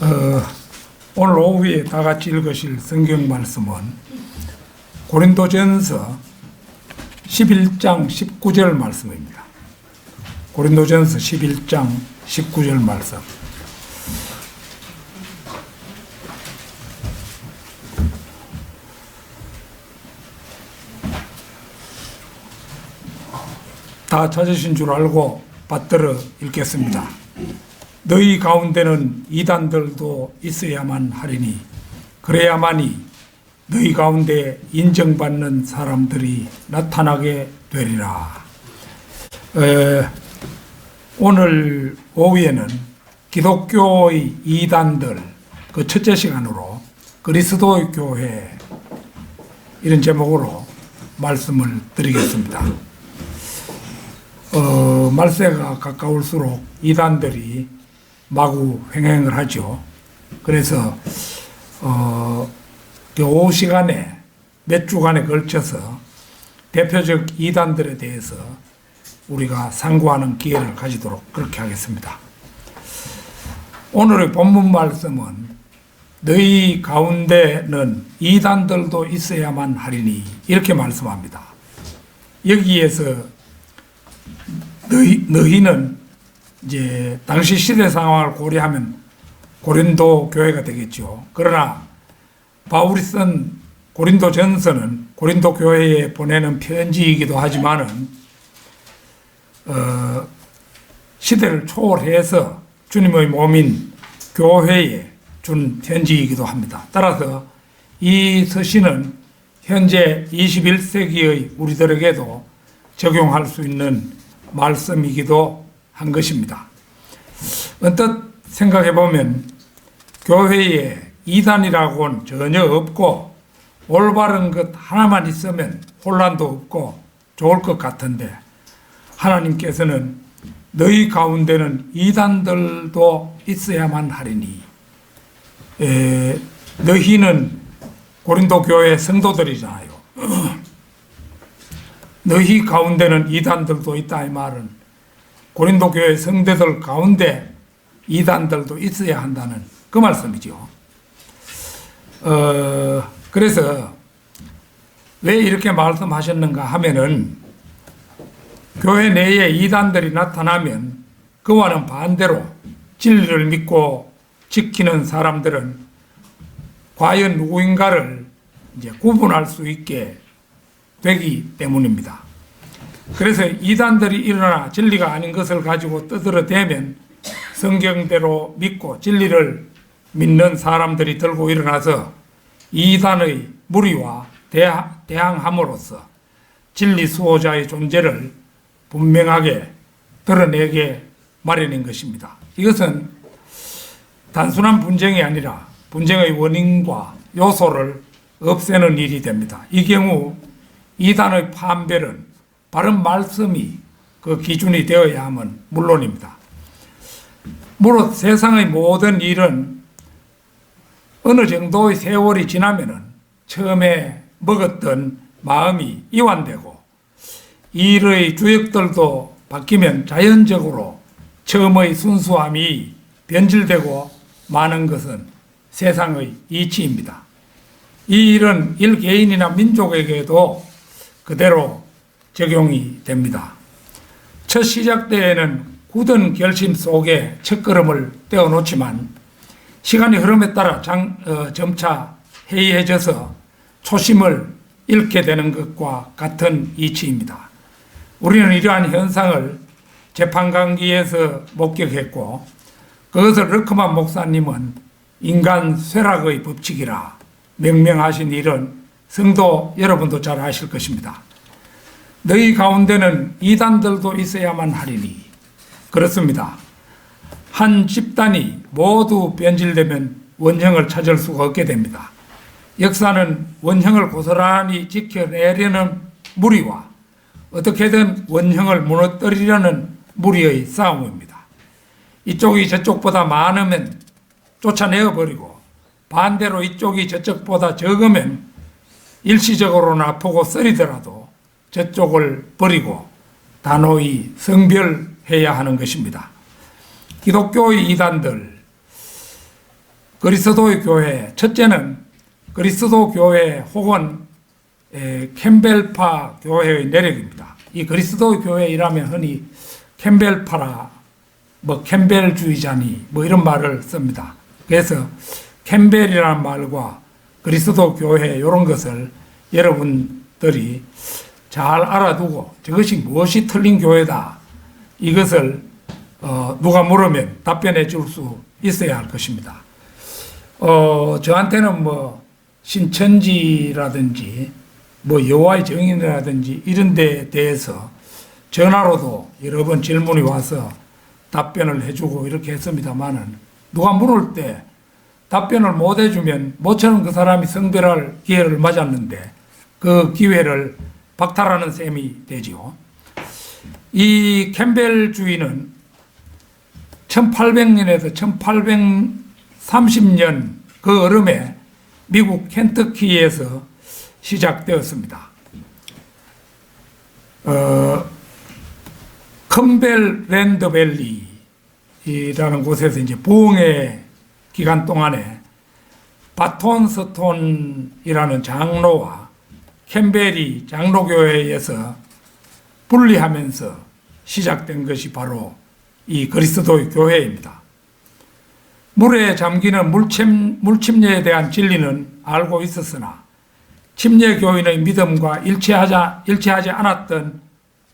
오늘 오후에 다 같이 읽으실 성경 말씀은 고린도전서 11장 19절 말씀입니다. 고린도전서 11장 19절 말씀. 다 찾으신 줄 알고 받들어 읽겠습니다. 너희 가운데는 이단들도 있어야만 하리니 그래야만이 너희 가운데 인정받는 사람들이 나타나게 되리라. 오늘 오후에는 기독교의 이단들 그 첫째 시간으로 그리스도의 교회 이런 제목으로 말씀을 드리겠습니다. 말세가 가까울수록 이단들이 마구 횡행을 하죠. 그래서 오후 시간에 몇 주간에 걸쳐서 대표적 이단들에 대해서 우리가 상고하는 기회를 가지도록 그렇게 하겠습니다. 오늘의 본문 말씀은 너희 가운데는 이단들도 있어야만 하리니 이렇게 말씀합니다. 여기에서 너희는 이제 당시 시대 상황을 고려하면 고린도 교회가 되겠죠. 그러나 바울이 쓴 고린도 전서는 고린도 교회에 보내는 편지이기도 하지만은 시대를 초월해서 주님의 몸인 교회에 준 편지이기도 합니다. 따라서 이 서신은 현재 21세기의 우리들에게도 적용할 수 있는 말씀이기도 한 것입니다. 언뜻 생각해 보면 교회에 이단이라고는 전혀 없고 올바른 것 하나만 있으면 혼란도 없고 좋을 것 같은데 하나님께서는 너희 가운데는 이단들도 있어야만 하리니 너희는 고린도 교회 성도들이잖아요. 너희 가운데는 이단들도 있다 이 말은 고린도 교회 성도들 가운데 이단들도 있어야 한다는 그 말씀이죠. 그래서 왜 이렇게 말씀하셨는가 하면은 교회 내에 이단들이 나타나면 그와는 반대로 진리를 믿고 지키는 사람들은 과연 누구인가를 이제 구분할 수 있게 되기 때문입니다. 그래서 이단들이 일어나 진리가 아닌 것을 가지고 떠들어대면 성경대로 믿고 진리를 믿는 사람들이 들고 일어나서 이단의 무리와 대항함으로써 진리 수호자의 존재를 분명하게 드러내게 마련인 것입니다. 이것은 단순한 분쟁이 아니라 분쟁의 원인과 요소를 없애는 일이 됩니다. 이 경우 이단의 판별은 바른 말씀이 그 기준이 되어야 함은 물론입니다. 무릇 세상의 모든 일은 어느 정도의 세월이 지나면은 처음에 먹었던 마음이 이완되고 일의 주역들도 바뀌면 자연적으로 처음의 순수함이 변질되고 마는 것은 세상의 이치입니다. 이 일은 일개인이나 민족에게도 그대로 적용이 됩니다. 첫 시작 때에는 굳은 결심 속에 첫걸음을 떼어놓지만 시간이 흐름에 따라 점차 해이해져서 초심을 잃게 되는 것과 같은 이치입니다. 우리는 이러한 현상을 재판관기에서 목격했고 그것을 르크만 목사님은 인간 쇠락의 법칙이라 명명하신 일은 성도 여러분도 잘 아실 것입니다. 너희 가운데는 이단들도 있어야만 하리니 그렇습니다. 한 집단이 모두 변질되면 원형을 찾을 수가 없게 됩니다. 역사는 원형을 고스란히 지켜내려는 무리와 어떻게든 원형을 무너뜨리려는 무리의 싸움입니다. 이쪽이 저쪽보다 많으면 쫓아내어버리고 반대로 이쪽이 저쪽보다 적으면 일시적으로는 아프고 쓰리더라도 저쪽을 버리고 단호히 성별해야 하는 것입니다. 기독교의 이단들, 그리스도의 교회, 첫째는 그리스도 교회 혹은 캠벨파 교회의 내력입니다. 이 그리스도의 교회이라면 흔히 캠벨파라, 뭐 캠벨주의자니 뭐 이런 말을 씁니다. 그래서 캠벨이라는 말과 그리스도 교회 이런 것을 여러분들이 잘 알아두고 저것이 무엇이 틀린 교회다, 이것을 누가 물으면 답변해 줄 수 있어야 할 것입니다. 저한테는 뭐 신천지라든지 뭐 여호와의 증인이라든지 이런 데에 대해서 전화로도 여러 번 질문이 와서 답변을 해주고 이렇게 했습니다만은, 누가 물을 때 답변을 못 해주면 모처럼 그 사람이 성별할 기회를 맞았는데 그 기회를 박탈하는 셈이 되지요. 이 캠벨주의는 1800년에서 1830년 그 어름에 미국 켄터키에서 시작되었습니다. 컴벨 랜드밸리라는 곳에서 이제 부흥의 기간 동안에 바톤 스톤이라는 장로와 캠벨이 장로교회에서 분리하면서 시작된 것이 바로 이 그리스도의 교회입니다. 물에 잠기는 물침례에 대한 진리는 알고 있었으나 침례교인의 믿음과 일치하지 않았던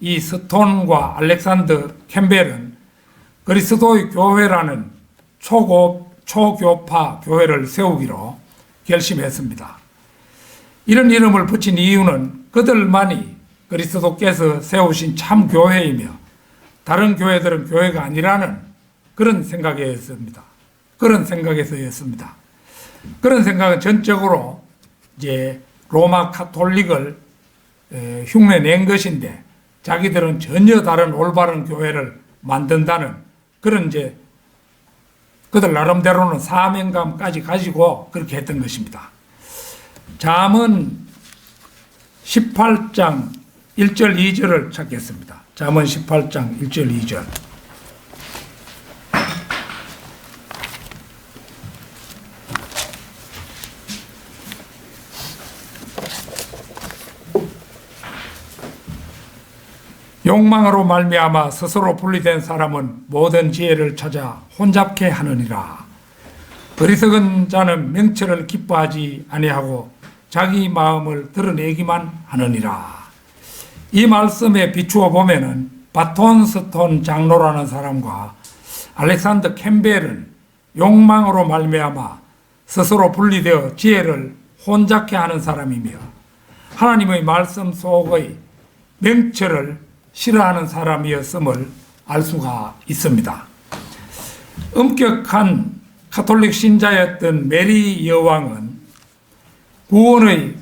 이 스톤과 알렉산더 캠벨은 그리스도의 교회라는 초교파 교회를 세우기로 결심했습니다. 이런 이름을 붙인 이유는 그들만이 그리스도께서 세우신 참 교회이며 다른 교회들은 교회가 아니라는 그런 생각이었습니다. 그런 생각에서였습니다. 그런 생각은 전적으로 이제 로마 카톨릭을 흉내낸 것인데, 자기들은 전혀 다른 올바른 교회를 만든다는 그런 이제 그들 나름대로는 사명감까지 가지고 그렇게 했던 것입니다. 잠언 18장 1절 2절을 찾겠습니다. 잠언 18장 1절 2절. 욕망으로 말미암아 스스로 분리된 사람은 모든 지혜를 찾아 혼잡케 하느니라. 어리석은 자는 명철을 기뻐하지 아니하고 자기 마음을 드러내기만 하느니라. 이 말씀에 비추어 보면은 바톤 스톤 장로라는 사람과 알렉산더 캠벨은 욕망으로 말미암아 스스로 분리되어 지혜를 혼잡케 하는 사람이며 하나님의 말씀 속의 명철을 싫어하는 사람이었음을 알 수가 있습니다. 엄격한 가톨릭 신자였던 메리 여왕은 구원의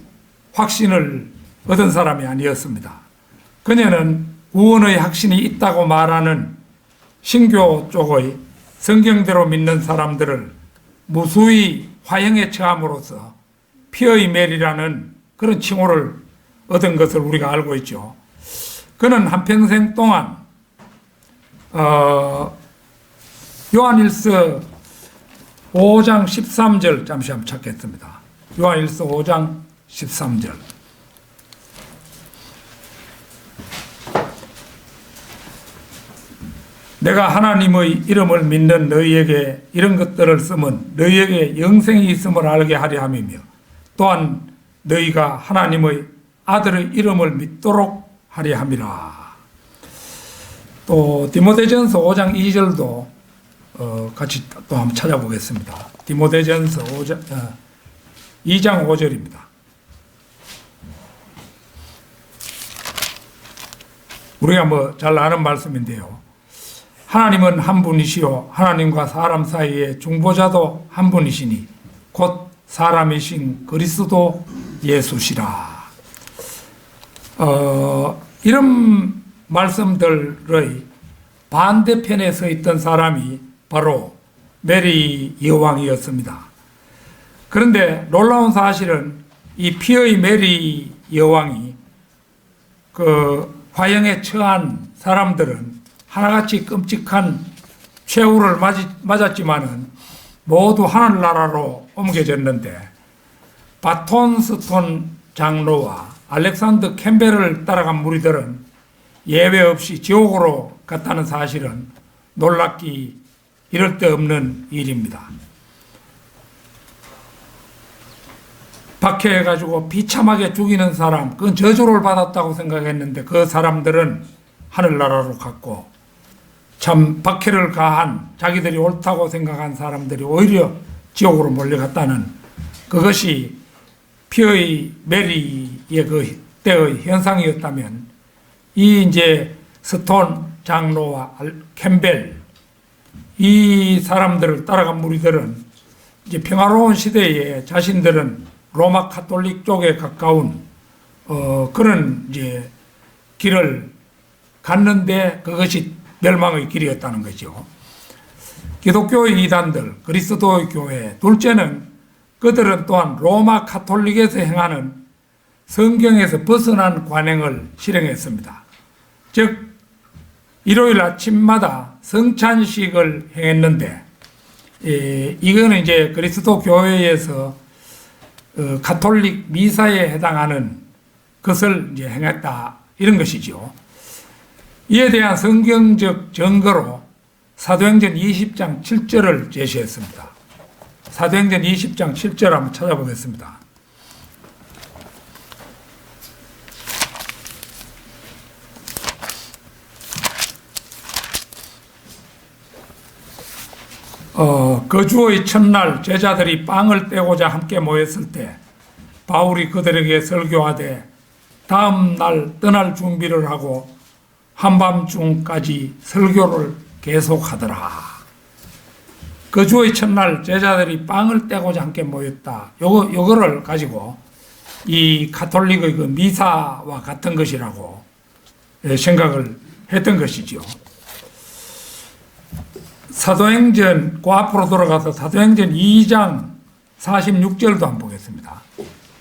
확신을 얻은 사람이 아니었습니다. 그녀는 구원의 확신이 있다고 말하는 신교 쪽의 성경대로 믿는 사람들을 무수히 화형에 처함으로써 피어의 메리라는 그런 칭호를 얻은 것을 우리가 알고 있죠. 그는 한평생 동안 요한일서 5장 13절 잠시 한번 찾겠습니다. 요한일서 5장 13절. 내가 하나님의 이름을 믿는 너희에게 이런 것들을 쓰면 너희에게 영생이 있음을 알게 하려 함이며 또한 너희가 하나님의 아들의 이름을 믿도록 하려 함이라. 또 디모데전서 5장 2절도 같이 또 한번 찾아보겠습니다. 디모데전서 2장 5절입니다. 우리가 뭐 잘 아는 말씀인데요. 하나님은 한 분이시요 하나님과 사람 사이의 중보자도 한 분이시니 곧 사람이신 그리스도 예수시라. 이런 말씀들의 반대편에 서 있던 사람이 바로 메리 여왕이었습니다. 그런데 놀라운 사실은 이 피어의 메리 여왕이 그 화형에 처한 사람들은 하나같이 끔찍한 최후를 맞았지만은 모두 하늘나라로 옮겨졌는데 바톤스톤 장로와 알렉산더 캠벨을 따라간 무리들은 예외 없이 지옥으로 갔다는 사실은 놀랍기 이럴 데 없는 일입니다. 박해해가지고 비참하게 죽이는 사람, 그건 저주를 받았다고 생각했는데 그 사람들은 하늘나라로 갔고, 참 박해를 가한 자기들이 옳다고 생각한 사람들이 오히려 지옥으로 몰려갔다는 그것이 피의 메리의 그 때의 현상이었다면, 이 이제 스톤 장로와 캠벨 이 사람들을 따라간 무리들은 이제 평화로운 시대에 자신들은 로마 카톨릭 쪽에 가까운 그런 이제 길을 갔는데 그것이 멸망의 길이었다는 거죠. 기독교의 이단들, 그리스도의 교회, 둘째는 그들은 또한 로마 카톨릭에서 행하는 성경에서 벗어난 관행을 실행했습니다. 즉 일요일 아침마다 성찬식을 행했는데 이거는 이제 그리스도 교회에서 가톨릭 미사에 해당하는 것을 이제 행했다 이런 것이죠. 이에 대한 성경적 증거로 사도행전 20장 7절을 제시했습니다. 사도행전 20장 7절 한번 찾아보겠습니다. 거주의 첫날 제자들이 빵을 떼고자 함께 모였을 때 바울이 그들에게 설교하되 다음 날 떠날 준비를 하고 한밤중까지 설교를 계속하더라. 거주의 첫날 제자들이 빵을 떼고자 함께 모였다. 요거를 가지고 이 가톨릭의 그 미사와 같은 것이라고 생각을 했던 것이죠. 사도행전, 그 앞으로 돌아가서 사도행전 2장 46절도 한번 보겠습니다.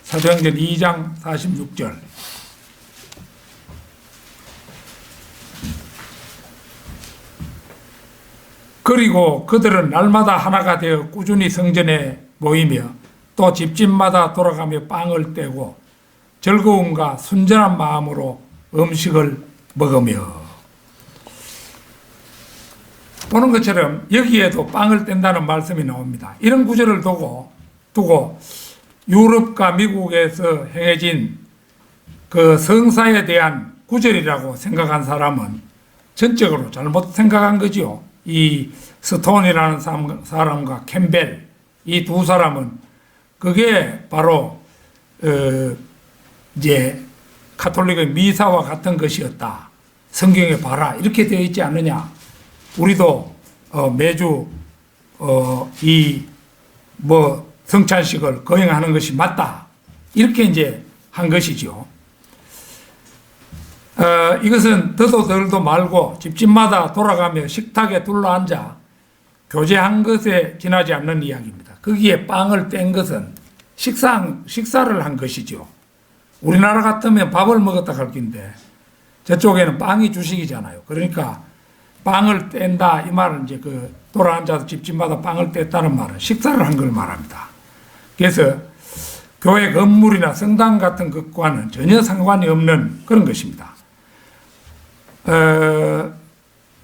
사도행전 2장 46절. 그리고 그들은 날마다 하나가 되어 꾸준히 성전에 모이며 또 집집마다 돌아가며 빵을 떼고 즐거움과 순전한 마음으로 음식을 먹으며. 보는 것처럼 여기에도 빵을 뗀다는 말씀이 나옵니다. 이런 구절을 두고 유럽과 미국에서 행해진 그 성사에 대한 구절이라고 생각한 사람은 전적으로 잘못 생각한 거죠. 이 스톤이라는 사람과 캠벨 이 두 사람은 그게 바로 이제 가톨릭의 미사와 같은 것이었다. 성경에 봐라 이렇게 되어 있지 않느냐. 우리도 매주 이 성찬식을 거행하는 것이 맞다. 이렇게 이제 한 것이죠. 이것은 더도 덜도 말고 집집마다 돌아가며 식탁에 둘러앉아 교제한 것에 지나지 않는 이야기입니다. 거기에 빵을 뗀 것은 식사를 한 것이죠. 우리나라 같으면 밥을 먹었다 할 건데 저쪽에는 빵이 주식이잖아요. 그러니까 빵을 뗀다 이 말은 이제 그 돌아앉아서 집집마다 빵을 뗐다는 말은 식사를 한 걸 말합니다. 그래서 교회 건물이나 성당 같은 것과는 전혀 상관이 없는 그런 것입니다.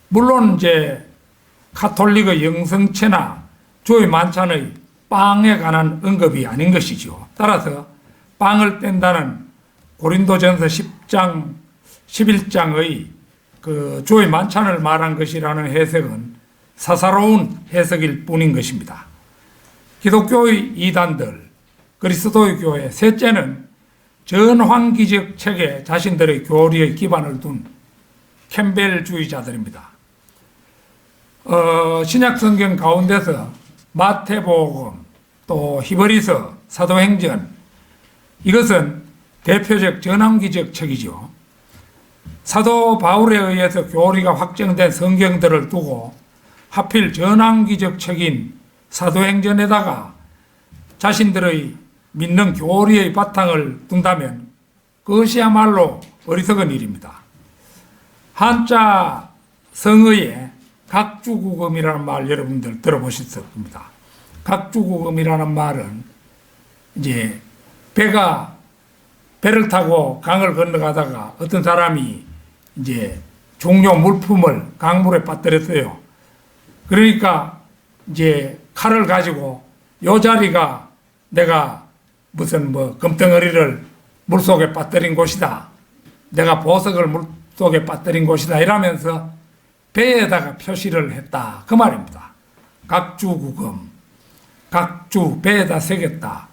물론 이제 가톨릭의 영성체나 주의 만찬의 빵에 관한 언급이 아닌 것이죠. 따라서 빵을 뗀다는 고린도전서 10장 11장의 그 주의 만찬을 말한 것이라는 해석은 사사로운 해석일 뿐인 것입니다. 기독교의 이단들, 그리스도의 교회, 셋째는 전환기적 책에 자신들의 교리의 기반을 둔 캠벨주의자들입니다. 신약 성경 가운데서 마태복음, 또 히브리서, 사도행전 이것은 대표적 전환기적 책이죠. 사도 바울에 의해서 교리가 확정된 성경들을 두고 하필 전환기적 책인 사도행전에다가 자신들의 믿는 교리의 바탕을 둔다면 그것이야말로 어리석은 일입니다. 한자 성의에 각주구금이라는 말 여러분들 들어보셨을 겁니다. 각주국음이라는 말은 이제 배를 타고 강을 건너가다가 어떤 사람이 이제 종료 물품을 강물에 빠뜨렸어요. 그러니까 이제 칼을 가지고 요 자리가 내가 무슨 뭐 금덩어리를 물속에 빠뜨린 곳이다. 내가 보석을 물속에 빠뜨린 곳이다. 이러면서 배에다가 표시를 했다. 그 말입니다. 각주국음. 각주 배에다 새겼다.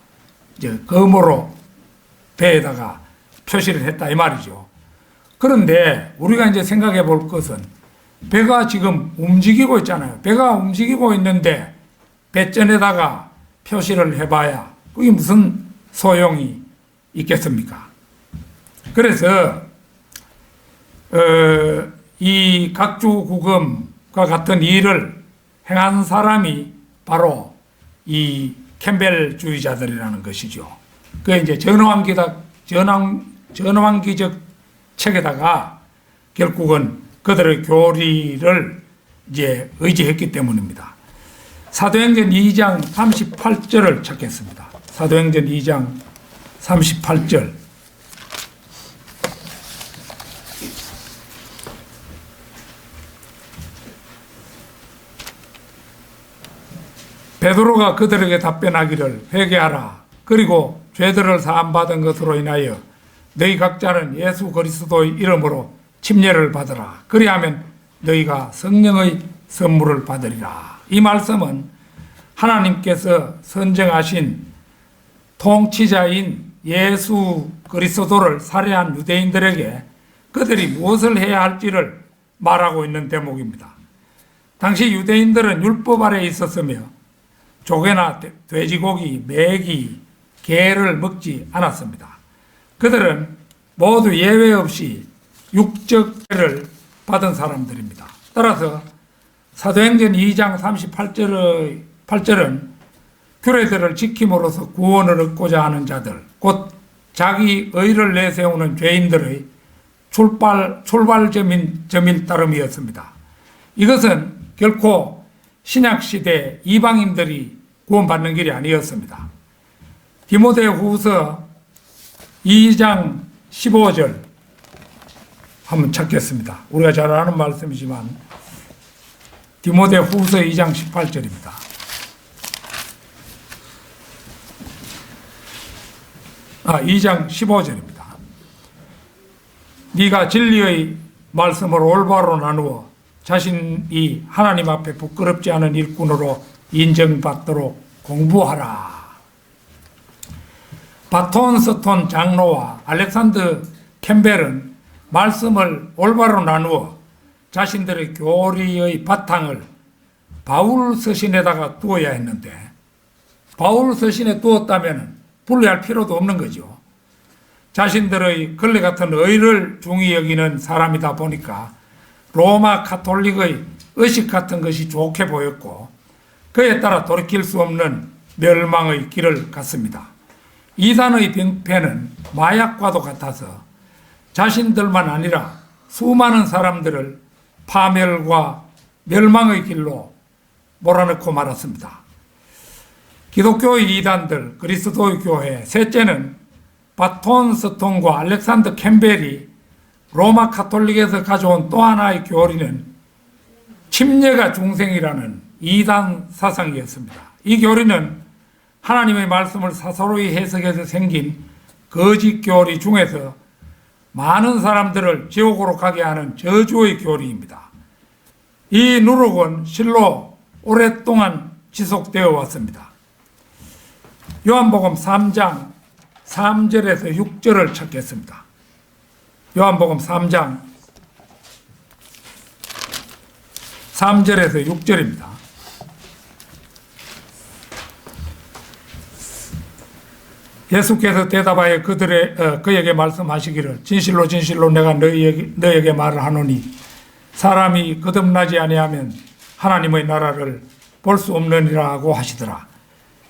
이제 검으로 배에다가 표시를 했다. 이 말이죠. 그런데 우리가 이제 생각해 볼 것은 배가 지금 움직이고 있잖아요. 배가 움직이고 있는데 배전에다가 표시를 해봐야 그게 무슨 소용이 있겠습니까? 그래서 이 각주국음과 같은 일을 행한 사람이 바로 이 캠벨주의자들이라는 것이죠. 그게 이제 전환기적 책에다가 결국은 그들의 교리를 이제 의지했기 때문입니다. 사도행전 2장 38절을 찾겠습니다. 사도행전 2장 38절. 베드로가 그들에게 답변하기를 회개하라. 그리고 죄들을 사함받은 것으로 인하여 너희 각자는 예수 그리스도의 이름으로 침례를 받으라. 그리하면 너희가 성령의 선물을 받으리라. 이 말씀은 하나님께서 선정하신 통치자인 예수 그리스도를 살해한 유대인들에게 그들이 무엇을 해야 할지를 말하고 있는 대목입니다. 당시 유대인들은 율법 아래에 있었으며 조개나 돼지고기, 메기, 게를 먹지 않았습니다. 그들은 모두 예외 없이 육적죄를 받은 사람들입니다. 따라서 사도행전 2장 38절은 규례들을 지킴으로써 구원을 얻고자 하는 자들, 곧 자기 의를 내세우는 죄인들의 출발점인 따름이었습니다. 이것은 결코 신약시대 이방인들이 구원받는 길이 아니었습니다. 디모데후서 2장 15절 한번 찾겠습니다. 우리가 잘 아는 말씀이지만 디모데후서 2장 18절입니다. 아, 2장 15절입니다. 네가 진리의 말씀을 올바로 나누어 자신이 하나님 앞에 부끄럽지 않은 일꾼으로 인정받도록 공부하라. 바톤 스톤 장로와 알렉산더 캠벨은 말씀을 올바로 나누어 자신들의 교리의 바탕을 바울 서신에다가 두어야 했는데 바울 서신에 두었다면 분리할 필요도 없는 거죠. 자신들의 걸레 같은 의를 중히 여기는 사람이다 보니까 로마 카톨릭의 의식 같은 것이 좋게 보였고 그에 따라 돌이킬 수 없는 멸망의 길을 갔습니다. 이단의 병폐는 마약과도 같아서 자신들만 아니라 수많은 사람들을 파멸과 멸망의 길로 몰아넣고 말았습니다. 기독교의 이단들, 그리스도의 교회, 셋째는 바톤 스톤과 알렉산더 캠벨이 로마 카톨릭에서 가져온 또 하나의 교리는 침례가 중생이라는 이단 사상이었습니다. 이 교리는 하나님의 말씀을 사사로이 해석해서 생긴 거짓 교리 중에서 많은 사람들을 지옥으로 가게 하는 저주의 교리입니다. 이 누룩은 실로 오랫동안 지속되어 왔습니다. 요한복음 3장 3절에서 6절을 찾겠습니다. 요한복음 3장 3절에서 6절입니다. 예수께서 대답하여 그에게 말씀하시기를 진실로 진실로 내가 너에게 말을 하노니 사람이 거듭나지 아니하면 하나님의 나라를 볼 수 없느니라 하고 하시더라.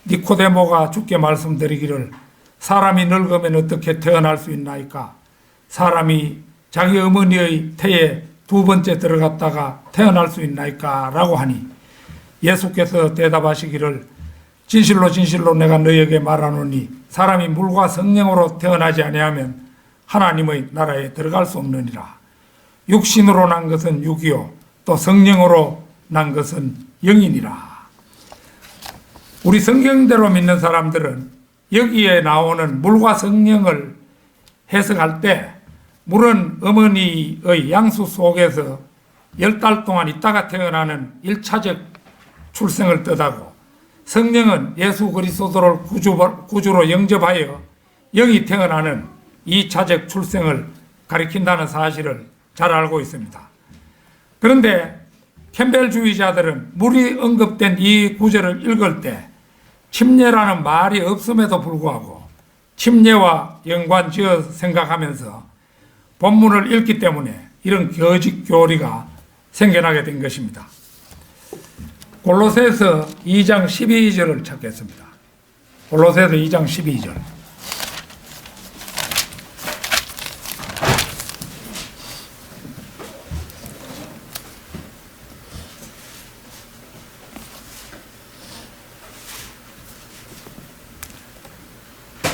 니코데모가 주께 말씀드리기를 사람이 늙으면 어떻게 태어날 수 있나이까? 사람이 자기 어머니의 태에 두 번째 들어갔다가 태어날 수 있나이까? 라고 하니 예수께서 대답하시기를 진실로 진실로 내가 너희에게 말하노니 사람이 물과 성령으로 태어나지 아니하면 하나님의 나라에 들어갈 수 없느니라. 육신으로 난 것은 육이요 또 성령으로 난 것은 영이니라. 우리 성경대로 믿는 사람들은 여기에 나오는 물과 성령을 해석할 때 물은 어머니의 양수 속에서 10달 동안 있다가 태어나는 1차적 출생을 뜻하고, 성령은 예수 그리스도를 구주로 영접하여 영이 태어나는 2차적 출생을 가리킨다는 사실을 잘 알고 있습니다. 그런데 캠벨주의자들은 물이 언급된 이 구절을 읽을 때 침례라는 말이 없음에도 불구하고 침례와 연관지어 생각하면서 본문을 읽기 때문에 이런 거짓 교리가 생겨나게 된 것입니다. 골로새서 2장 12절을 찾겠습니다. 골로새서 2장 12절.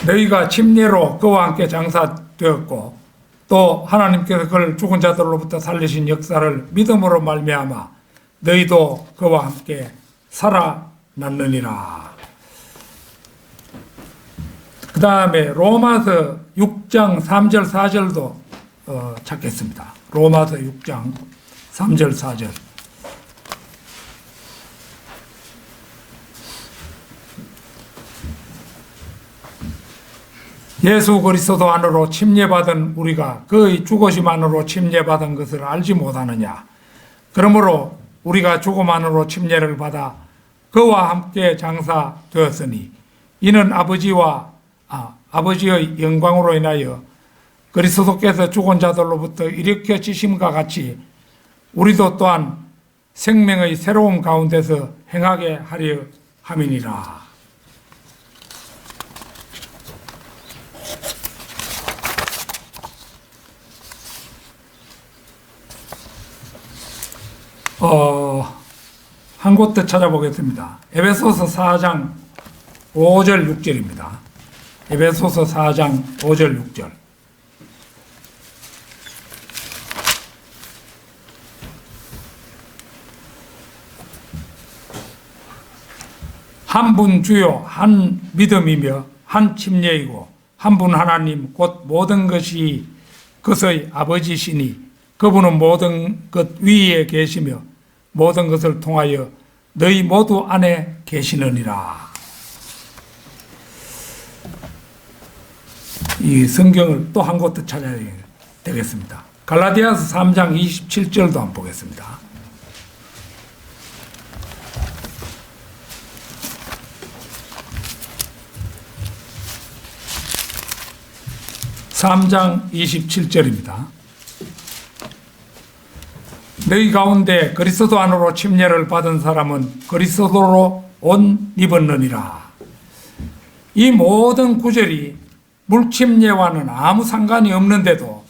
너희가 침례로 그와 함께 장사되었고 또 하나님께서 그를 죽은 자들로부터 살리신 역사를 믿음으로 말미암아 너희도 그와 함께 살아났느니라. 그 다음에 로마서 6장 3절 4절도 찾겠습니다. 로마서 6장 3절 4절. 예수 그리스도 안으로 침례받은 우리가 그의 죽으심 안으로 침례받은 것을 알지 못하느냐. 그러므로 우리가 죽음 안으로 침례를 받아 그와 함께 장사되었으니 이는 아버지의 영광으로 인하여 그리스도께서 죽은 자들로부터 일으켜지심과 같이 우리도 또한 생명의 새로운 가운데서 행하게 하려 함이니라. 한 곳 더 찾아보겠습니다. 에베소서 4장 5절 6절입니다. 에베소서 4장 5절 6절. 한 분 주요 한 믿음이며 한 침례이고 한 분 하나님 곧 모든 것이 그의 아버지시니 그분은 모든 것 위에 계시며 모든 것을 통하여 너희 모두 안에 계시느니라. 이 성경을 또 한 곳 더 찾아야 되겠습니다. 갈라디아서 3장 27절도 한번 보겠습니다. (3장 27절입니다) 너희 가운데 그리스도 안으로 침례를 받은 사람은 그리스도로 옷 입었느니라. 이 모든 구절이 물침례와는 아무 상관이 없는데도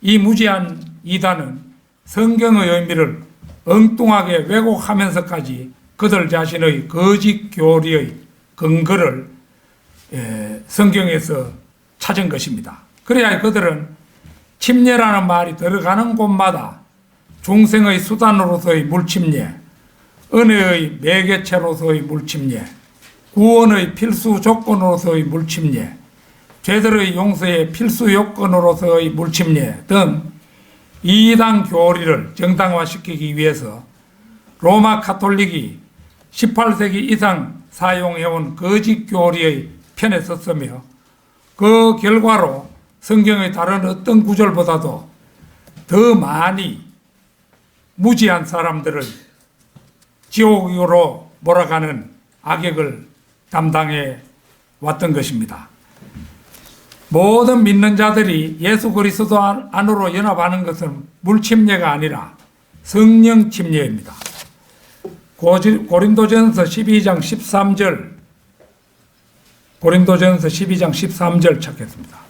이 무지한 이단은 성경의 의미를 엉뚱하게 왜곡하면서까지 그들 자신의 거짓 교리의 근거를 성경에서 찾은 것입니다. 그래야 그들은 침례라는 말이 들어가는 곳마다 중생의 수단으로서의 물침례, 은혜의 매개체로서의 물침례, 구원의 필수 조건으로서의 물침례, 죄들의 용서의 필수 요건으로서의 물침례 등 이단 교리를 정당화시키기 위해서 로마 가톨릭이 18세기 이상 사용해온 거짓 교리의 편에 섰으며 그 결과로 성경의 다른 어떤 구절보다도 더 많이 무지한 사람들을 지옥으로 몰아가는 악역을 담당해 왔던 것입니다. 모든 믿는 자들이 예수 그리스도 안으로 연합하는 것은 물침례가 아니라 성령 침례입니다. 고린도전서 12장 13절 고린도전서 12장 13절 찾겠습니다.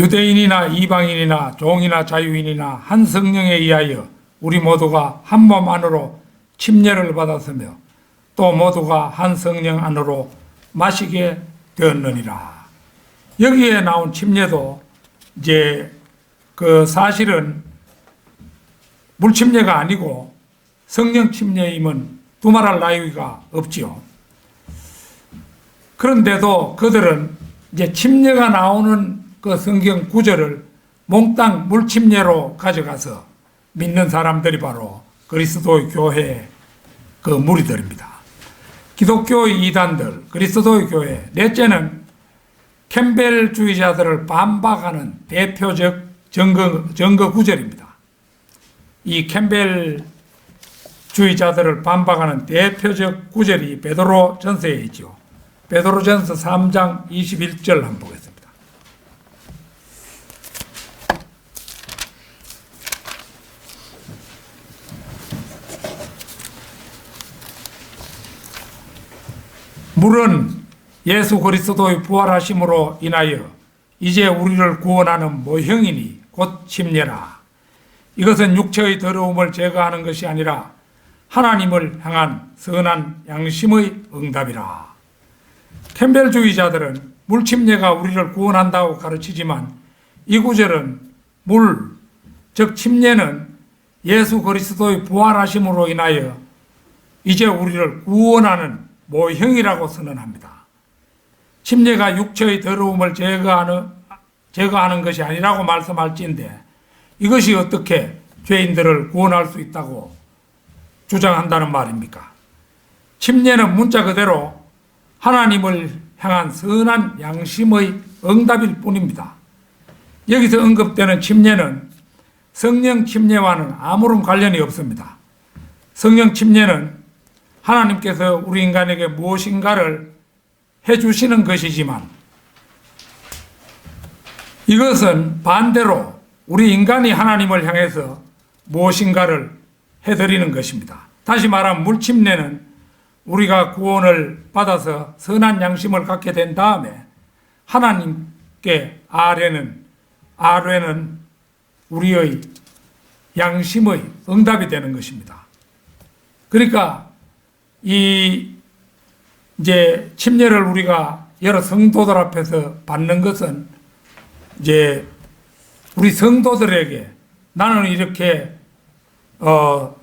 유대인이나 이방인이나 종이나 자유인이나 한 성령에 의하여 우리 모두가 한 몸 안으로 침례를 받았으며 또 모두가 한 성령 안으로 마시게 되었느니라. 여기에 나온 침례도 이제 그 사실은 물침례가 아니고 성령 침례임은 두말할 나위가 없지요. 그런데도 그들은 이제 침례가 나오는 그 성경 구절을 몽땅 물침례로 가져가서 믿는 사람들이 바로 그리스도의 교회의 그 무리들입니다. 기독교의 이단들, 그리스도의 교회, 넷째는 캠벨주의자들을 반박하는 대표적 증거 구절입니다. 이 캠벨주의자들을 반박하는 대표적 구절이 베드로전서에 있죠. 베드로전서 3장 21절 한번 보겠습니다. 물은 예수 그리스도의 부활하심으로 인하여 이제 우리를 구원하는 모형이니 곧 침례라. 이것은 육체의 더러움을 제거하는 것이 아니라 하나님을 향한 선한 양심의 응답이라. 캠벨주의자들은 물침례가 우리를 구원한다고 가르치지만 이 구절은 물, 즉 침례는 예수 그리스도의 부활하심으로 인하여 이제 우리를 구원하는 모형이라고 선언합니다. 침례가 육체의 더러움을 제거하는 것이 아니라고 말씀할지인데 이것이 어떻게 죄인들을 구원할 수 있다고 주장한다는 말입니까? 침례는 문자 그대로 하나님을 향한 선한 양심의 응답일 뿐입니다. 여기서 언급되는 침례는 성령 침례와는 아무런 관련이 없습니다. 성령 침례는 하나님께서 우리 인간에게 무엇인가를 해주시는 것이지만 이것은 반대로 우리 인간이 하나님을 향해서 무엇인가를 해드리는 것입니다. 다시 말하면 물침례는 우리가 구원을 받아서 선한 양심을 갖게 된 다음에 하나님께 아뢰는 우리의 양심의 응답이 되는 것입니다. 그러니까 이제 침례를 우리가 여러 성도들 앞에서 받는 것은 이제 우리 성도들에게 나는 이렇게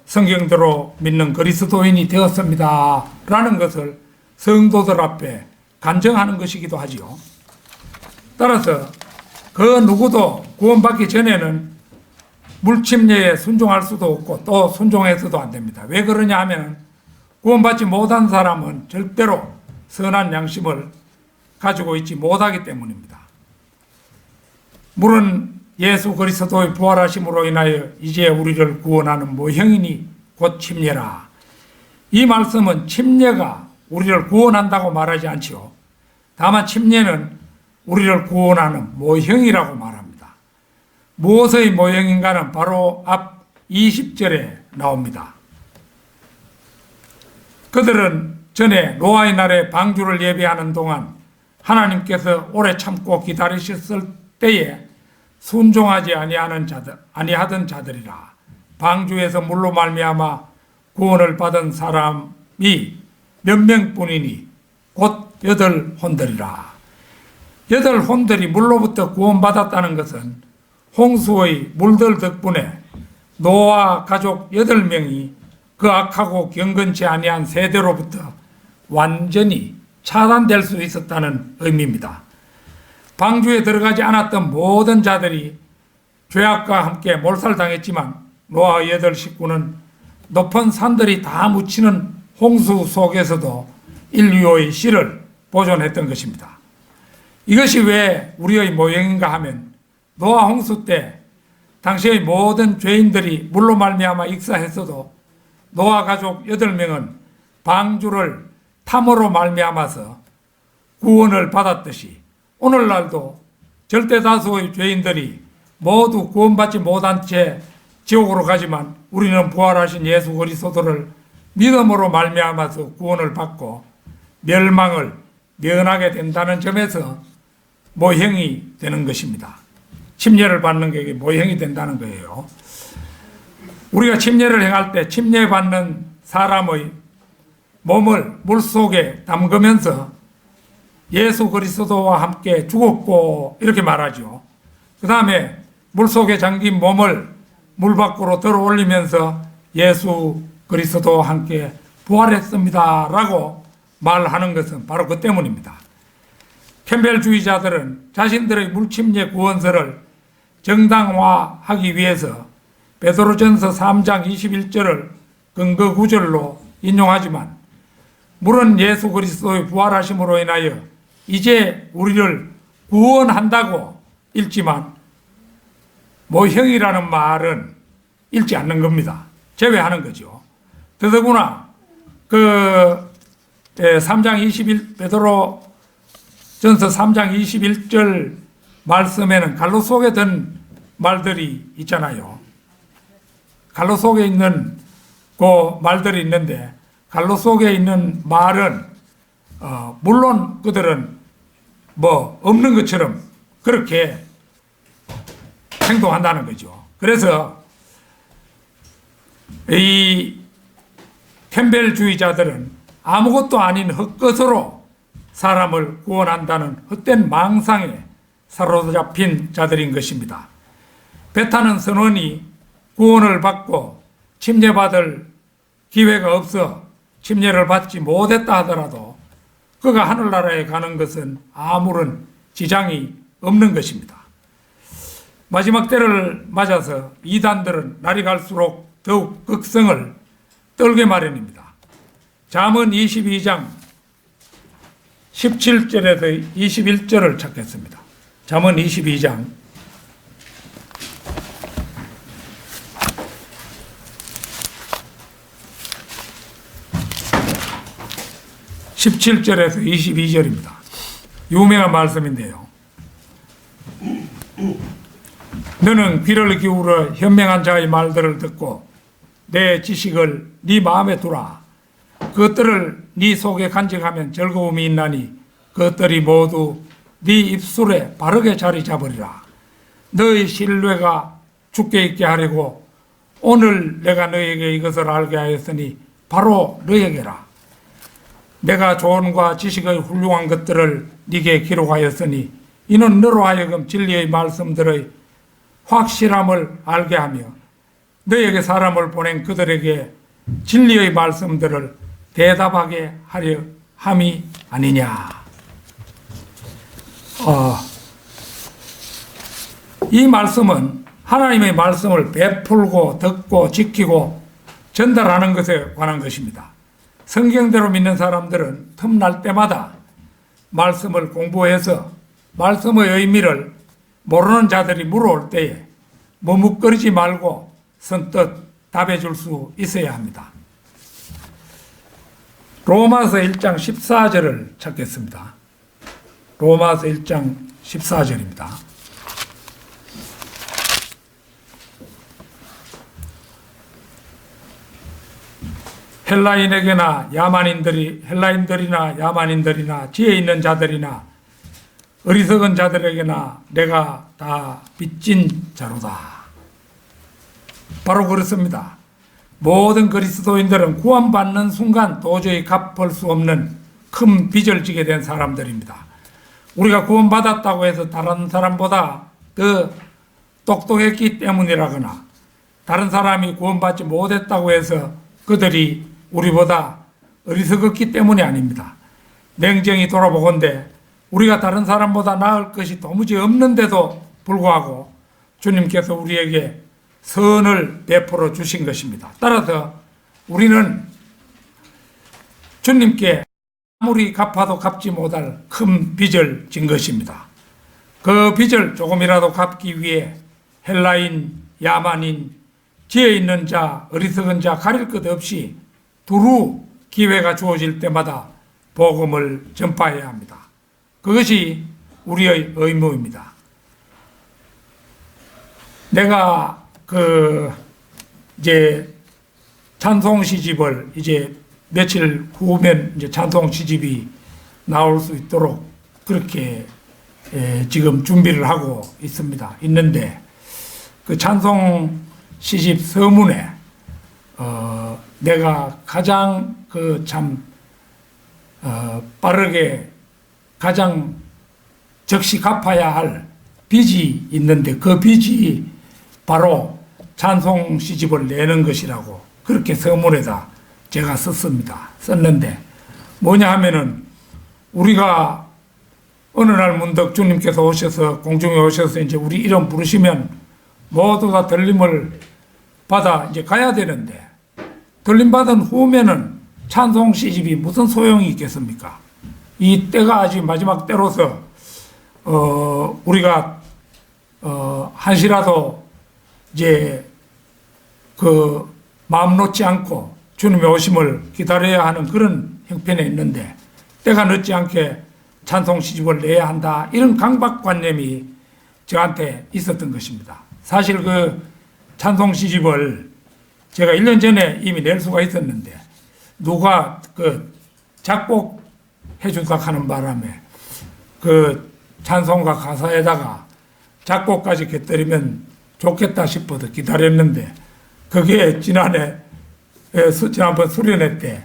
성경대로 믿는 그리스도인이 되었습니다 라는 것을 성도들 앞에 간증하는 것이기도 하지요. 따라서 그 누구도 구원받기 전에는 물침례에 순종할 수도 없고 또 순종해서도 안 됩니다. 왜 그러냐 하면 구원받지 못한 사람은 절대로 선한 양심을 가지고 있지 못하기 때문입니다. 물은 예수 그리스도의 부활하심으로 인하여 이제 우리를 구원하는 모형이니 곧 침례라. 이 말씀은 침례가 우리를 구원한다고 말하지 않지요. 다만 침례는 우리를 구원하는 모형이라고 말합니다. 무엇의 모형인가는 바로 앞 20절에 나옵니다. 그들은 전에 노아의 날에 방주를 예배하는 동안 하나님께서 오래 참고 기다리셨을 때에 순종하지 아니하던 자들이라. 방주에서 물로 말미암아 구원을 받은 사람이 몇 명뿐이니 곧 8혼들이라. 8혼들이 물로부터 구원받았다는 것은 홍수의 물들 덕분에 노아 가족 8명이 그 악하고 경건치 아니한 세대로부터 완전히 차단될 수 있었다는 의미입니다. 방주에 들어가지 않았던 모든 자들이 죄악과 함께 몰살당했지만 노아의 8 식구는 높은 산들이 다 묻히는 홍수 속에서도 인류의 씨를 보존했던 것입니다. 이것이 왜 우리의 모형인가 하면 노아 홍수 때 당시의 모든 죄인들이 물로 말미암아 익사했어도 노아 가족 8명은 방주를 탐으로 말미암아서 구원을 받았듯이 오늘날도 절대 다수의 죄인들이 모두 구원받지 못한 채 지옥으로 가지만 우리는 부활하신 예수 그리스도를 믿음으로 말미암아서 구원을 받고 멸망을 면하게 된다는 점에서 모형이 되는 것입니다. 침례를 받는 게 모형이 된다는 거예요. 우리가 침례를 행할 때 침례받는 사람의 몸을 물속에 담그면서 예수 그리스도와 함께 죽었고 이렇게 말하죠. 그 다음에 물속에 잠긴 몸을 물 밖으로 들어 올리면서 예수 그리스도와 함께 부활했습니다 라고 말하는 것은 바로 그 때문입니다. 캠벨주의자들은 자신들의 물침례 구원서를 정당화하기 위해서 베드로전서 3장 21절을 근거 구절로 인용하지만 물은 예수 그리스도의 부활하심으로 인하여 이제 우리를 구원한다고 읽지만 모형이라는 말은 읽지 않는 겁니다. 제외하는 거죠. 더더구나 그 3장 21 베드로 전서 3장 21절 말씀에는 갈로 속에 든 말들이 있잖아요. 갈로 속에 있는 그 말들이 있는데 갈로 속에 있는 말은 물론 그들은 뭐 없는 것처럼 그렇게 행동한다는 거죠. 그래서 이 캠벨주의자들은 아무것도 아닌 헛것으로 사람을 구원한다는 헛된 망상에 사로잡힌 자들인 것입니다. 베타는 선원이 구원을 받고 침례받을 기회가 없어 침례를 받지 못했다 하더라도 그가 하늘나라에 가는 것은 아무런 지장이 없는 것입니다. 마지막 때를 맞아서 이단들은 날이 갈수록 더욱 극성을 떨게 마련입니다. 잠언 22장 17절에서 21절을 찾겠습니다. 잠언 22장 17절에서 22절입니다. 유명한 말씀인데요. 너는 귀를 기울여 현명한 자의 말들을 듣고 내 지식을 네 마음에 두라. 그것들을 네 속에 간직하면 즐거움이 있나니 그것들이 모두 네 입술에 바르게 자리 잡으리라. 너의 신뢰가 죽게 있게 하려고 오늘 내가 너에게 이것을 알게 하였으니 바로 너에게라. 내가 조언과 지식의 훌륭한 것들을 네게 기록하였으니 이는 너로 하여금 진리의 말씀들의 확실함을 알게 하며 너에게 사람을 보낸 그들에게 진리의 말씀들을 대답하게 하려 함이 아니냐. 이 말씀은 하나님의 말씀을 베풀고 듣고 지키고 전달하는 것에 관한 것입니다. 성경대로 믿는 사람들은 틈날 때마다 말씀을 공부해서 말씀의 의미를 모르는 자들이 물어올 때에 머뭇거리지 말고 선뜻 답해 줄 수 있어야 합니다. 로마서 1장 14절을 찾겠습니다. 로마서 1장 14절입니다. 헬라인들이나 야만인들이나 지혜 있는 자들이나 어리석은 자들에게나 내가 다 빚진 자로다. 바로 그렇습니다. 모든 그리스도인들은 구원받는 순간 도저히 갚을 수 없는 큰 빚을 지게 된 사람들입니다. 우리가 구원받았다고 해서 다른 사람보다 더 똑똑했기 때문이라거나 다른 사람이 구원받지 못했다고 해서 그들이 우리보다 어리석었기 때문이 아닙니다. 냉정히 돌아보건대 우리가 다른 사람보다 나을 것이 도무지 없는데도 불구하고 주님께서 우리에게 선을 베풀어 주신 것입니다. 따라서 우리는 주님께 아무리 갚아도 갚지 못할 큰 빚을 진 것입니다. 그 빚을 조금이라도 갚기 위해 헬라인, 야만인, 지혜 있는 자, 어리석은 자 가릴 것 없이 두루 기회가 주어질 때마다 복음을 전파해야 합니다. 그것이 우리의 의무입니다. 내가 이제 찬송 시집을 이제 며칠 후면 이제 찬송 시집이 나올 수 있도록 그렇게 지금 준비를 하고 있는데 그 찬송 시집 서문에 내가 가장 빠르게 가장 적시 갚아야 할 빚이 있는데 그 빚이 바로 찬송 시집을 내는 것이라고 그렇게 서문에다 제가 썼는데 뭐냐 하면은 우리가 어느 날 문득 주님께서 오셔서 공중에 오셔서 이제 우리 이름 부르시면 모두가 들림을 받아 이제 가야 되는데 들림 받은 후면은 찬송 시집이 무슨 소용이 있겠습니까? 이 때가 아직 마지막 때로서 우리가 한시라도 이제 그 마음 놓지 않고 주님의 오심을 기다려야 하는 그런 형편에 있는데 때가 늦지 않게 찬송 시집을 내야 한다 이런 강박관념이 저한테 있었던 것입니다. 사실 그 찬송 시집을 제가 1년 전에 이미 낼 수가 있었는데 누가 그 작곡해 주다 하는 바람에 그 찬송가 가사에다가 작곡까지 곁들이면 좋겠다 싶어서 기다렸는데 그게 지난번 수련회 때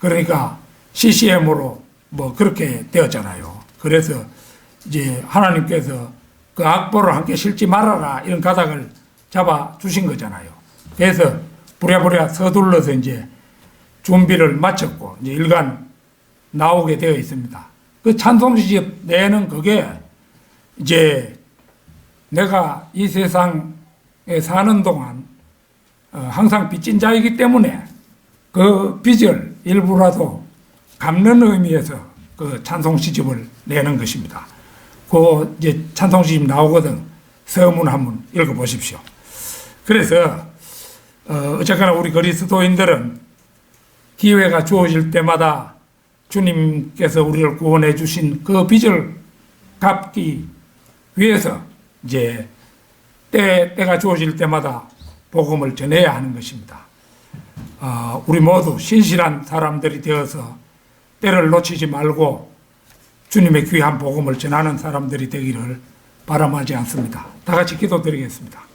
그러니까 CCM으로 그렇게 되었잖아요. 그래서 이제 하나님께서 그 악보를 함께 실지 말아라 이런 가닥을 잡아 주신 거잖아요. 그래서 부랴부랴 서둘러서 이제 준비를 마쳤고 이제 일간 나오게 되어 있습니다. 그 찬송시집 내는 그게 이제 내가 이 세상에 사는 동안 항상 빚진 자이기 때문에 그 빚을 일부라도 갚는 의미에서 그 찬송시집을 내는 것입니다. 그 이제 찬송시집 나오거든 서문 한번 읽어보십시오. 그래서 어쨌거나 우리 그리스도인들은 기회가 주어질 때마다 주님께서 우리를 구원해 주신 그 빚을 갚기 위해서 이제 때가 주어질 때마다 복음을 전해야 하는 것입니다. 우리 모두 신실한 사람들이 되어서 때를 놓치지 말고 주님의 귀한 복음을 전하는 사람들이 되기를 바람하지 않습니다. 다 같이 기도드리겠습니다.